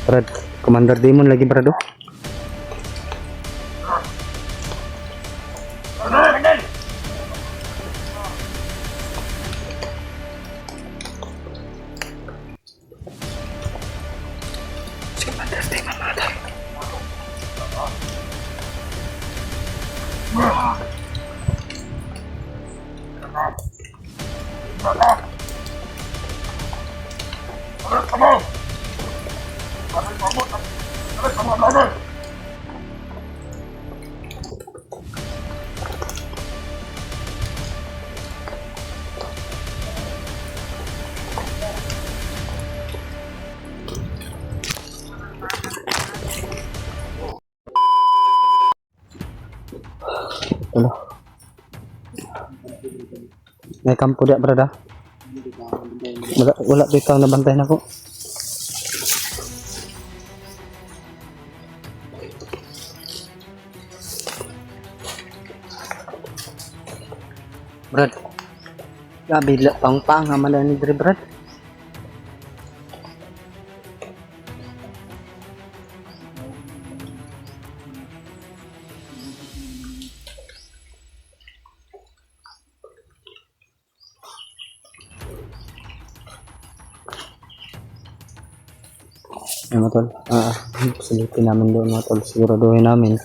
Brad, Commander Demon lagi Brad oh. Si Commander Demon mga tol. Tulo. May kampo dia Brad ah. Wala bitaw na bantayan ako. Brad. Gabi la pang amalan ni Dre Brad. Mga tol, sulitin namin doon mga tol, siguraduhin namin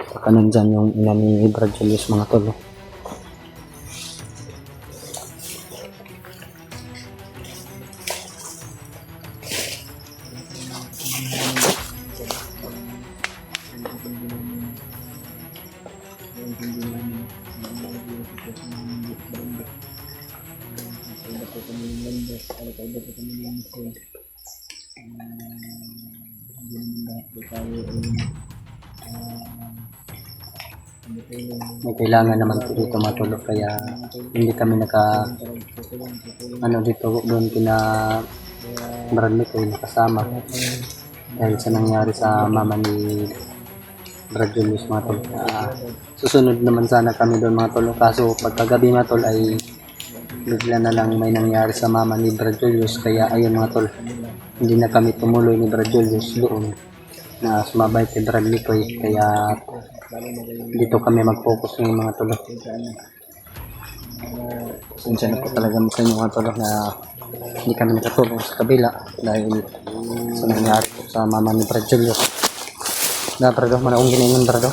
baka nandyan yung ina ni Brad Julius mga tol. May kailangan naman po dito matulog kaya hindi kami dito doon kina Bradley ko nakasama dahil sa nangyari sa mama ni Brad Julius mga tol. Susunod naman sana kami doon mga tol, kaso pagkagabi mga tol ay bigla na lang may nangyari sa mama ni Brad Julius kaya ayun mga tol, hindi na kami tumuloy ni Brad Julius doon na sumabay kay Bradley ko kaya dito kami mag-focus ngayon mga tol. Sinsya na po talaga sa inyo mga tol na hindi kami nakatulong sa kabila dahil sa nangyari po sa mama ni Brad Julius. Na Brad, manaong giningon Brad.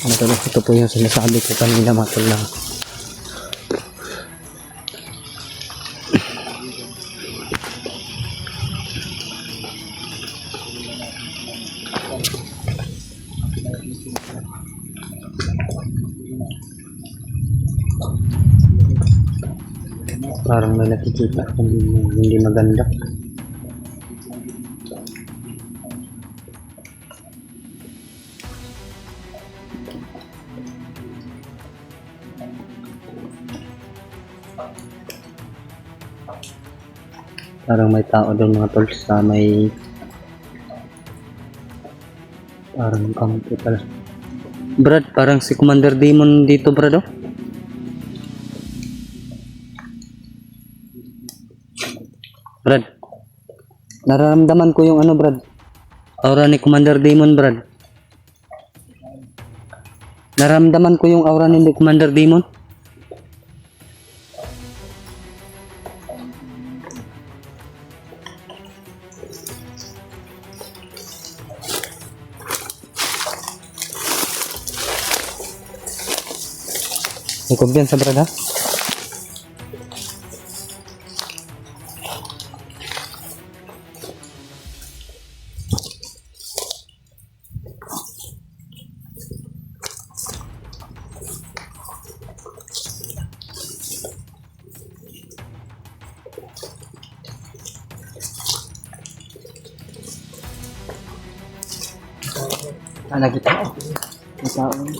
Mga tol, ito po yung sinasabi ko kanina mga tol na parang may nakikita hindi maganda. Parang may tao doon mga tol sa may parang kampo pala. Brad, parang si Commander Demon dito Brad oh. Brad, nararamdaman ko yung Brad, aura ni Commander Demon Brad. Nararamdaman ko yung aura ni Commander Demon. May kumpiyansa Brad ha? Lagi tao. Masaon.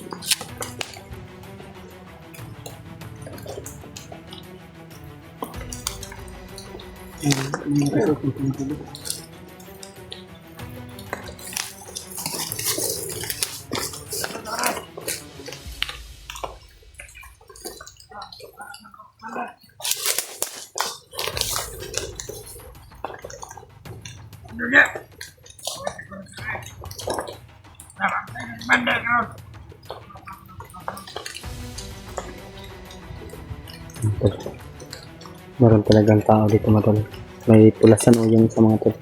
Meron talagang tao dito mga tol. May pulasan o yung sa mga tol.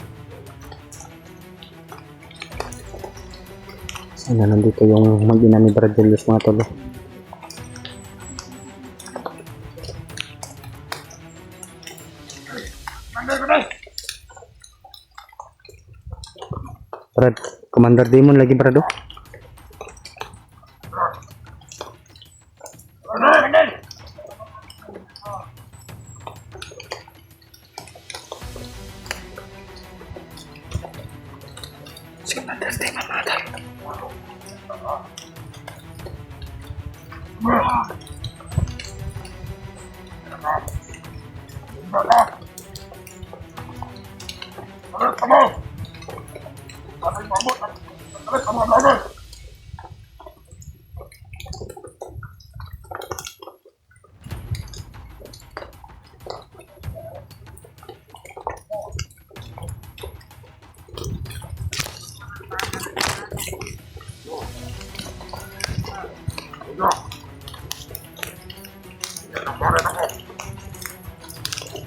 Sana nandito yung mag-ina ni Brad Julius mga tol. Brad, Commander Demon lagi Brad oh. Si Commander Demon mga tol.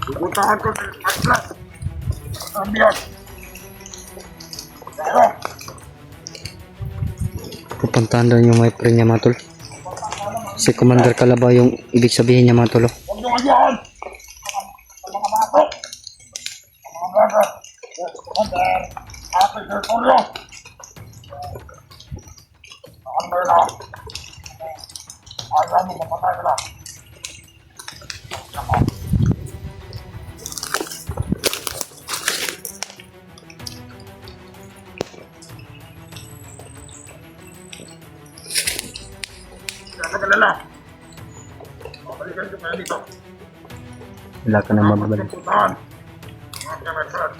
Pupuntahan ko sa Atlas. Ambiyan. Pupuntahan daw yung may pre niya mga tol. Si Commander Kalabaw yung ibig sabihin niya mga tol. Huwag nyo kayaan. Sa mga batok. Sa mga baga. Commander. Ate Sertorio. Commander na. Ayaw mo mapatay ka na. Nakalala. Pabalikan ko kaya dito. Wala ka na mababalik. Puntahan. Mga kamersan.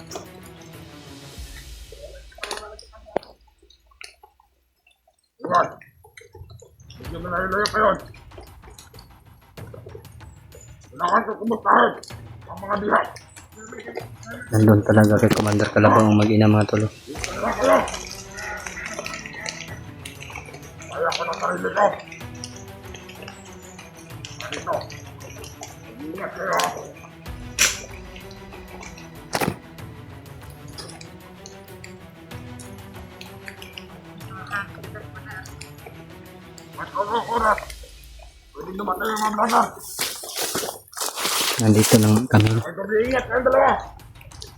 Iwan. Medyo malayo-layo pa yun. Kailangan ko kumustahan ang mga diha. Nandun talaga kay Commander Kalabaw ang mag-ina mga tol. Kailangan kayo. Kaya ko ng sarili ko. Dito. Ingat kayo. Mas oras. Pwede namatay ang mga blaga. Nandito lang kami. Ay, gabi ingat kayong dalawa.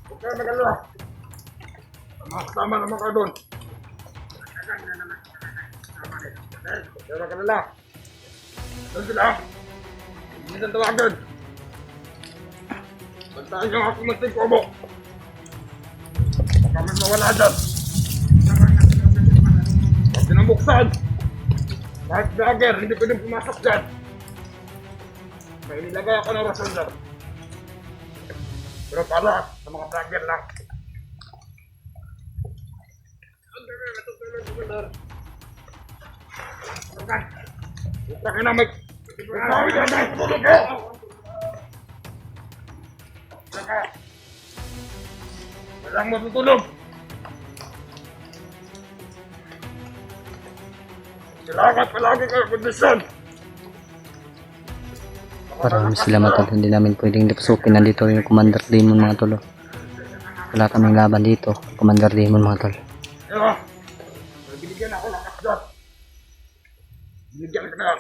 Huwag kayo mag-alala. Ang mga kasama naman kayo doon. Kaya mag-alala. Doon sila. Hindi nang tawagan. Bantaan niyo ako ng kubo. Huwag kami mawala dyan. Huwag pinambuksan. Kahit vlogger, hindi pwedeng pumasok dyan. May nilagay ako ng rason dyan. Pero para sa mga vlogger lang. Huwag ka na mag... Huwag ka na tulog ko! Walang matutulog. Kailangan palagi kayo kondisyon. Marami sila mga tol. Hindi namin pwedeng dipasukin. Nandito yung Commander Demon mga tol. Wala kaming laban dito. Commander Demon mga tol. Kaya, binigyan ako ng kasdot. Binigyan ka na.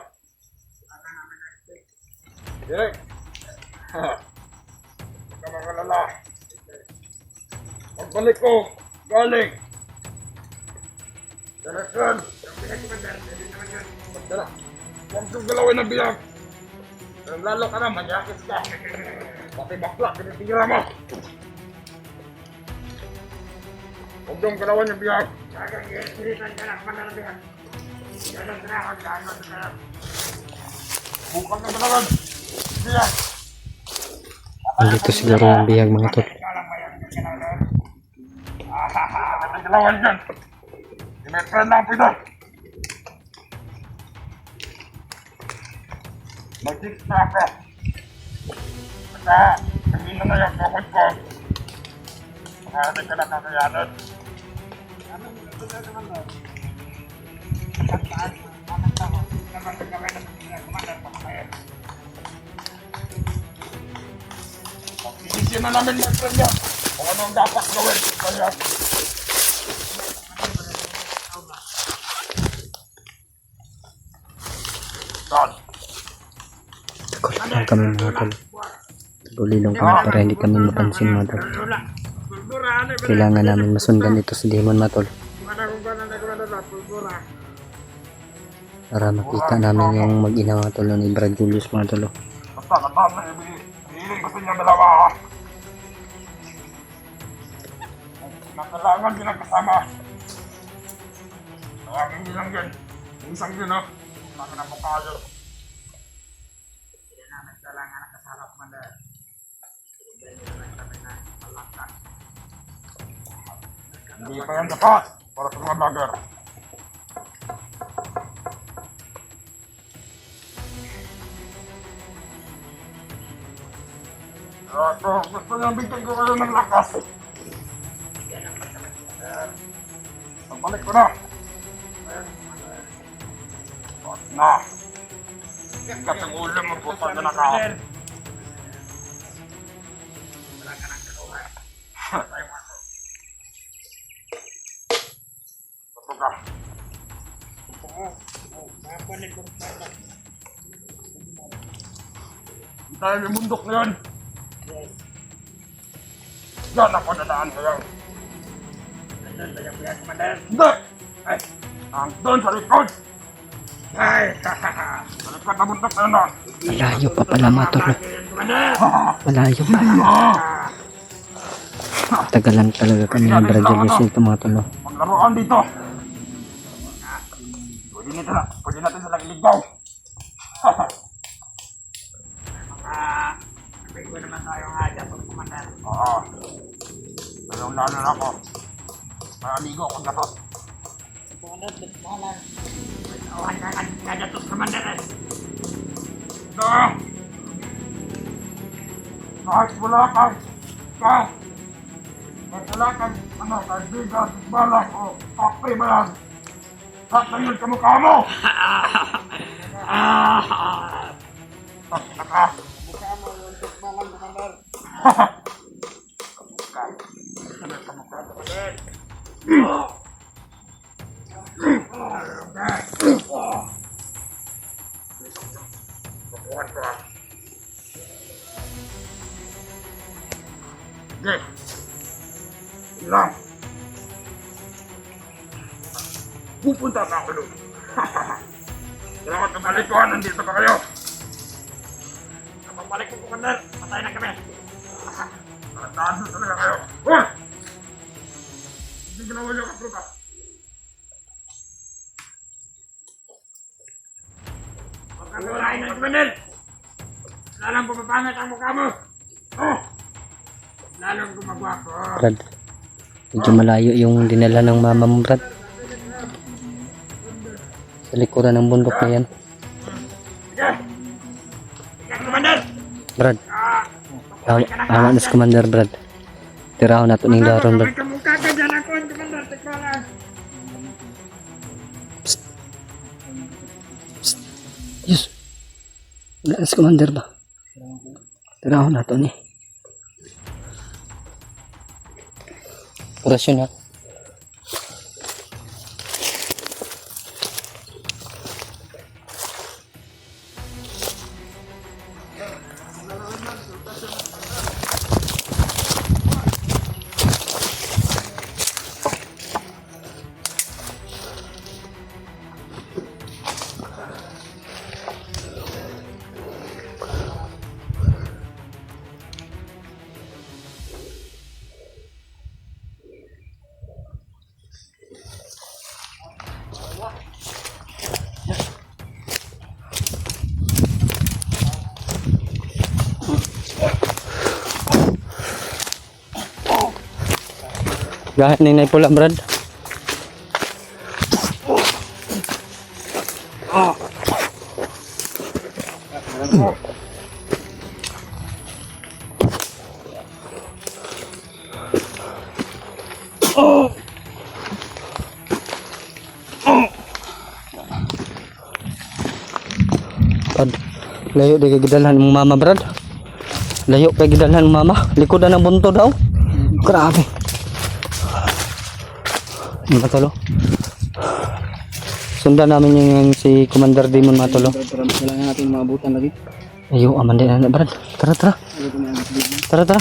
Okay? Huwag ka makalala. Pagbalik ko, galing. Direksyon. Magdala. Huwag kong galawin ng biyag. Lalo ka na, manyakis ka. Pati bakla, pinitira mo. Huwag kong galawin ng biyag. Pilitan ka na, kumanda ng biyag. Ganon ka na, ganon ka na. Bukang na dalawan. Biyag. Nandito siguro yung bihag mga tol. Ang dalawan dyan. May friend lang po doon. Mag-six na ako. Basta, hindi na yung bukod ko. Makarating ka na kakayanan. Anong nagpunta naman doon? Pagkaan, anong tao? Naman kami na kumandar pa kayo. na namin mag-premya kung anong dapat gawin. Kaya, Don, Takot lang kami mga tol. Tulilong kami para hindi kami mapansin mga tol. Kailangan namin masundan ito si Demon mga tol. Para makita namin yung mag-ina mga tol ni Brad Julius mga tol. basta tandaan na hiling ko sa inyo dalawa ha. Kailangan pinagkasama. Kaya hindi lang yan. Isang din ha. Kailangan na mo kayo. Hindi namin kailangan nakasarap man dahil. Hindi pa yan dapat para sa mga vlogger. Gusto niyang bigyan ko kayo ng lakas. Pagbalik ko na. Bakit na? Tingkat ang ulam mo po pag nanakaw. Wala ka nang kaluhan. Tayo mo ako. Bato ka. Tayo yung bundok na yun. Yan ako nadaan kayo. Hindi! Ay! Ang doon sa likod! Ay! Sa likod na bundok na yun na! Malayo pa pala mga tol. Malayo pa. Tagalan talaga kami ni Brad Julius nito mga tol. Maglaruan dito! Pwede natin silang iligaw! Sabay ko naman tayo nga dyan pag kumandan. Oo. Mayroong lalo na ako. Maligo akong gatos. Kumandan, bitmalan. Mayroong ka gatos kumandan eh. Ito! Kahit wala kang kaibigan, balak o kape ba yan? At ngayon ka mukha mo! Naka! Mukha mo, yung balang kumandan. Okay. Ilang. Pupunta na ako doon. Salamat kabalik ko, nandito pa kayo. Kapag balik ko kumandar, patay na kami. Tandaan talaga kayo. Hoy! Hindi ginawa niyo kapruka. Huwag kang gulahin ng kumandar. Lalang pumapangat ang mukha mo. Oh! Lalong gumagwa ko. Brad, medyo malayo yung dinala ng mama mo Brad. Sa likuran ng bundok na yan. Sige! Sige, kumandar! Brad, hawa na si Commander Brad. Tiraho na ito ng daron Brad. Kamukha ka dyan ako, kumandar. Tikwa lang. Yes. Wala na si Commander ba? Tiraho na ito ni. Orasyon na. Gahit na pula Brad. Brad, layo di kagidalhan mong mama Brad. Layo kay gidalhan ng mama. Likodan ng bunto daw. Grabe. Mga tolo. Sundan namin yung si Commander Demon mga tolo. Wala na natin maabutan lagi. Ayo, aman din na, Brad. Tara, tara. Tara, tara.